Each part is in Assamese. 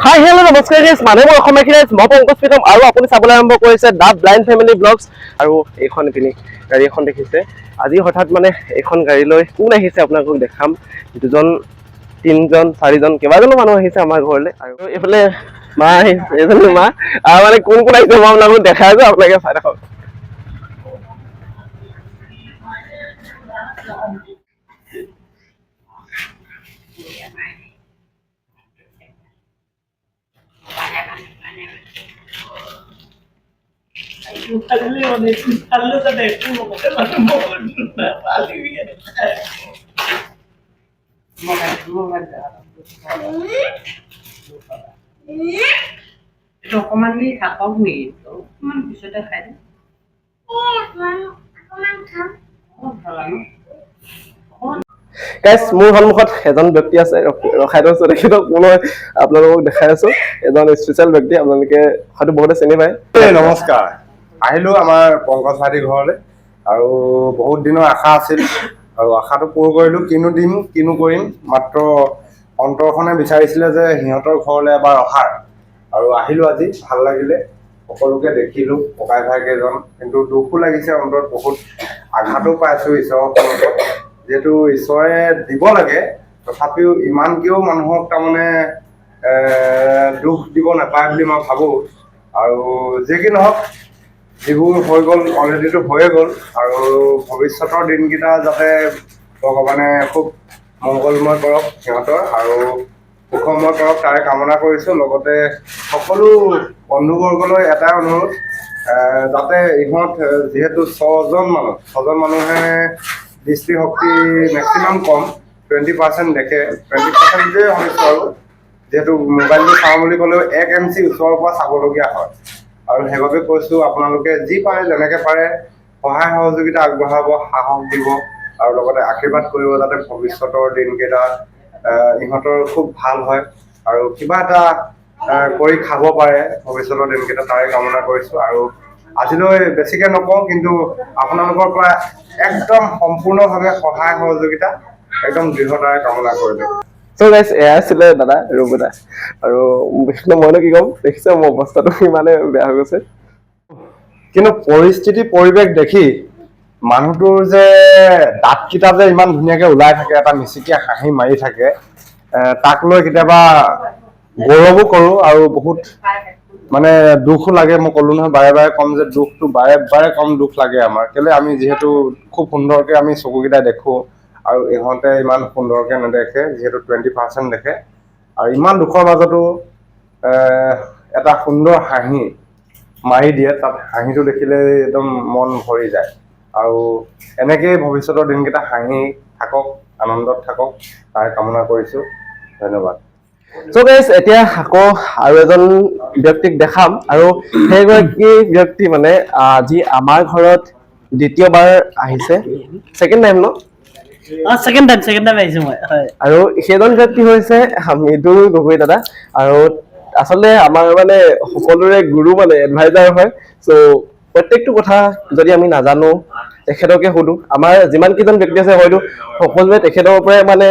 হাই হেল্ল নমস্কাৰ গাইজ মানুহ মই অসমীয়া খিৰাইজ মই পংকজ প্ৰীতম আৰু আপুনি চাবলৈ আৰম্ভ কৰিছে দা ব্লাইণ্ড ফেমিলি ব্লগছ আৰু এইখন ইপিনি গাড়ী এখন দেখিছে আজি হঠাৎ মানে এইখন গাড়ী লৈ কোন আহিছে আপোনালোকক দেখাম দুজন তিনিজন চাৰিজন কেইবাজনো মানুহ আহিছে আমাৰ ঘৰলৈ আৰু এইফালে মা আহিছে এজনী মা আৰু মানে কোন কোন আহিছে মই আপোনালোকক দেখাই আছো আপোনালোকে চাই থাকক অকমান দি থাকক নেকি অকমান পিছতে খাই দিম গাইজ মোৰ সন্মুখত এজন ব্যক্তি আছে ৰখাই থৈছো তেখেতক মই আপোনালোকক দেখাই আছো এজন স্পেচিয়েল ব্যক্তি আপোনালোকে হয়তো বহুতে চিনি পায় নমস্কাৰ আহিলো আমাৰ পংকজ ভাইটিৰ ঘৰলৈ আৰু বহুত দিনৰ আশা আছিল আৰু আশাটো পূৰ কৰিলো কিনো দিম কিনো কৰিম মাত্ৰ অন্তৰখনে বিচাৰিছিলে যে সিহঁতৰ ঘৰলৈ এবাৰ অহাৰ আৰু আহিলো আজি ভাল লাগিলে সকলোকে দেখিলো ককাই ভাই কেইজন কিন্তু দুখো লাগিছে অন্তৰত বহুত আঘাতো পাইছো ঈশ্বৰৰ সন্মুখত যিহেতু ঈশ্বৰে দিব লাগে তথাপিও ইমানকেও মানুহক তাৰমানে দুখ দিব নাপায় বুলি মই ভাবোঁ আৰু যি কি নহওক যিবোৰ হৈ গ'ল অলৰেডিটো হৈয়ে গ'ল আৰু ভৱিষ্যতৰ দিনকেইটা যাতে ভগৱানে খুব মংগলময় কৰক সিহঁতৰ আৰু সুখময় কৰক তাৰে কামনা কৰিছোঁ লগতে সকলো বন্ধুবৰ্গলৈ এটাই অনুৰোধ যাতে ইহঁত যিহেতু ছজন মানুহে দৃষ্টিশক্তি মেক্সিমাম কম 20% দেখে 20% শুনিছোঁ আৰু যিহেতু মোবাইলটো চাওঁ বুলি ক'লেও 1 MC ওচৰৰ পৰা চাবলগীয়া হয় আৰু সেইবাবে কৈছোঁ আপোনালোকে যি পাৰে যেনেকৈ পাৰে সহায় সহযোগিতা আগবঢ়াব সাহস দিব আৰু লগতে আশীৰ্বাদ কৰিব যাতে ভৱিষ্যতৰ দিনকেইটা ইহঁতৰ খুব ভাল হয় আৰু কিবা এটা কৰি খাব পাৰে ভৱিষ্যতৰ দিনকেইটা তাৰে কামনা কৰিছোঁ আৰু আজিলৈ বেছিকৈ নকওঁ কিন্তু আপোনালোকৰ পৰা একদম সম্পূৰ্ণভাৱে সহায় সহযোগিতা একদম দৃঢ়তাৰে কামনা কৰিলোঁ চ' গাইজ এয়া আছিলে দাদা ৰূপ এটা আৰু মইনো কি ক'ম দেখিছে মোৰ অৱস্থাটো ইমানে বেয়া হৈ গৈছে কিন্তু পৰিস্থিতি পৰিৱেশ দেখি মানুহটোৰ যে দাঁতকেইটা যে ইমান ধুনীয়াকৈ ওলাই থাকে এটা মিচিকীয়া হাঁহি মাৰি থাকে তাক লৈ কেতিয়াবা গৌৰৱো কৰোঁ আৰু বহুত মানে দুখো লাগে মই ক'লো নহয় বাৰে বাৰে ক'ম যে দুখটো বাৰে বাৰে কম দুখ লাগে আমাৰ কেলৈ আমি যিহেতু খুব সুন্দৰকৈ আমি চকুকেইটাই দেখোঁ আৰু ইহঁতে ইমান সুন্দৰকৈ নেদেখে যিহেতু 20% দেখে আৰু ইমান দুখৰ মাজতো এটা সুন্দৰ হাঁহি মাৰি দিয়ে তাত হাঁহিটো দেখিলে একদম মন ভৰি যায় আৰু এনেকৈয়ে ভৱিষ্যতৰ দিনকেইটা হাঁহি থাকক আনন্দত থাকক তাৰ কামনা কৰিছোঁ ধন্যবাদ চ' গাইজ এতিয়া আকৌ আৰু এজন ব্যক্তিক দেখাম আৰু সেইগৰাকী ব্যক্তি মানে আজি আমাৰ ঘৰত দ্বিতীয়বাৰ আহিছে ছেকেণ্ড টাইম ন ছেকেণ্ড টাইম আহিছো মই হয় আৰু সেইজন ব্যক্তি হৈছে মৃদুল গগৈ দাদা আৰু আচলতে আমাৰ মানে সকলোৰে গুৰু মানে এডভাইজাৰ হয় চ' প্ৰত্যেকটো কথা যদি আমি নাজানো তেখেতকে সুধো আমাৰ যিমান কেইজন ব্যক্তি আছে হয়তো সকলোৱে তেখেতৰ পৰাই মানে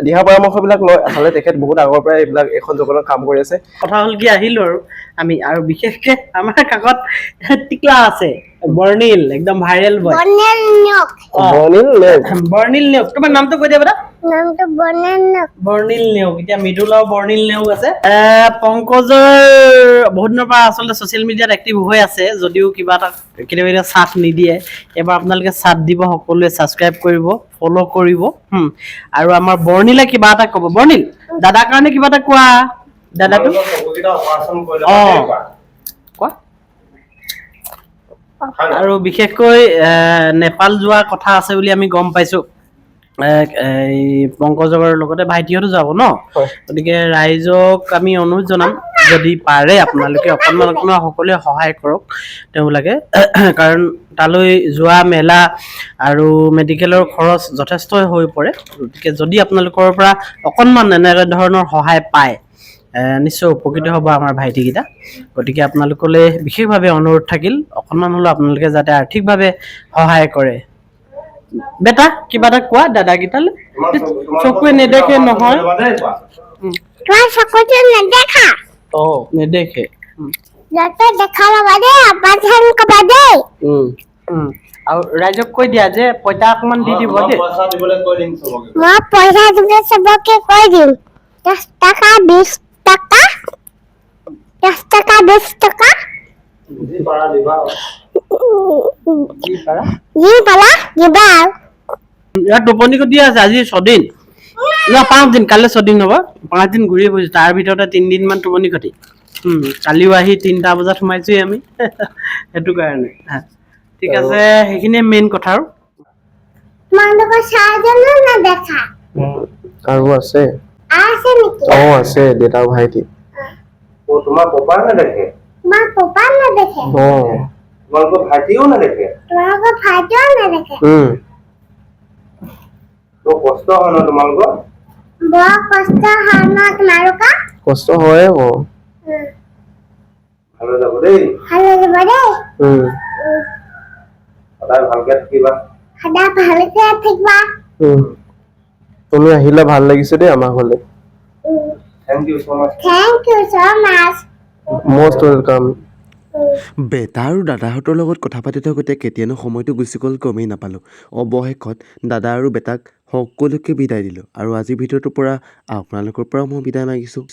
দিহা পৰামৰ্শবিলাক লয় আচলতে তেখেত বহুত আগৰ পৰাই এইবিলাক এখন জগতত কাম কৰি আছে কথা হ'ল কি আহিলো আৰু আমি আৰু বিশেষকে আমাৰ কাষত টিকলা আছে বৰ্ণিল একদম ভাইৰেল বয় বৰ্ণিল নেওগ তোমাৰ নামটো কৈ দিয়া বেটা নামটো বৰ্ণিল নেওগ এতিয়া মৃদুল আৰু বৰ্ণিল নেওগ আছে পংকজৰ বহুত দিনৰ পৰা আচলতে ছ'চিয়েল মিডিয়াত এক্টিভ হৈ আছে যদিও কিবা এটা কেতিয়াবা চাথ নিদিয়ে এবাৰ আপোনালোকে চাথ দিব সকলোৱে ছাবস্ক্ৰাইব কৰিব ফ'ল' কৰিব আৰু আমাৰ বৰ্ণিলে কিবা এটা ক'ব বৰ্ণিল দাদাৰ কাৰণে কিবা এটা কোৱা দাদাটো কোৱা আৰু বিশেষকৈ নেপাল যোৱা কথা আছে বুলি আমি গম পাইছো এই পংকজৰ লগতে ভাইটিহঁতো যাব ন গতিকে ৰাইজক আমি অনুৰোধ জনাম যদি পাৰে আপোনালোকে অকণমান সকলোৱে সহায় কৰক তেওঁলোকে কাৰণ তালৈ যোৱা মেলা আৰু মেডিকেলৰ খৰচ যথেষ্ট হৈ পৰে গতিকে যদি আপোনালোকৰ পৰা অকণমান এনে ধৰণৰ সহায় পায় নিশ্চয় উপকৃত হ'ব আমাৰ ভাইটিকেইটা গতিকে আপোনালোকলৈ বিশেষভাৱে অনুৰোধ থাকিল অকণমান হ'লেও আপোনালোকে যাতে আৰ্থিকভাৱে সহায় কৰে বেটা কিবা এটা কোৱা দাদাকেইটালৈ চকুৱে নেদেখে নহয় তোমাৰ চকুটো নেদেখা নেদেখে যাতে দেখা ল'বা দেই আব্বা ধান ক'বা দেই আৰু ৰাইজক কৈ দিয়া যে পইতা অকমান দি দিব দেই পইচা দিবলৈ কৈ দিম চবকে মই পইচা দিবলৈ চবকে কৈ দিম 10 টকা 20 টকা 10 টকা 20 টকা যি পাৰা দিবা যি পাৰা যি পালা দিবা আৰু ইয়াত টোপনি ক্ষতি আছে আজি 6 দিন না 5 দিন কাইলৈ 6 দিন হ'ব 5 দিন ঘূৰি ফুৰিছো তাৰ ভিতৰতে 3 দিন মান টোপনি ক্ষতি কালিও আহি 3টা বজাত সোমাইছোহি আমি সেইটো কাৰণে ঠিক আছে সেইখিনিয়ে মেইন কথা আৰু তোমালোকৰ চাৰজনো নেদেখা আৰু আছে আছে নেকি আছে দেউতা ভাইটি তোমাৰ পপাৰ নেদেখে তোমাৰ পপা নেদেখে তোমালোকৰ ভাইটিও নেদেখে তোমালোকৰ ভাইটিও নেদেখে তো কষ্ট হয় ন তোমালোকৰ বৰ কষ্ট হয় ন তোমালোকৰ কষ্ট হয় আকৌ ভালে যাব দেই ভাল লাগিব দেই সদায় ভালকে থাকিবা সদায় ভালকে থাকিবা তুমি আহিলে ভাল লাগিছে দেই আমাৰ ঘৰলৈ thank you so much thank you so much most welcome বেটা আৰু দাদাহঁতৰ লগত কথা পাতি থাকোঁতে কেতিয়ানো সময়টো গুচি গ'ল গমেই নাপালোঁ অৱশেষত দাদা আৰু বেটাক সকলোকে বিদায় দিলোঁ আৰু আজিৰ ভিডিঅ'টোৰ পৰা আপোনালোকৰ পৰাও মই বিদায় মাগিছোঁ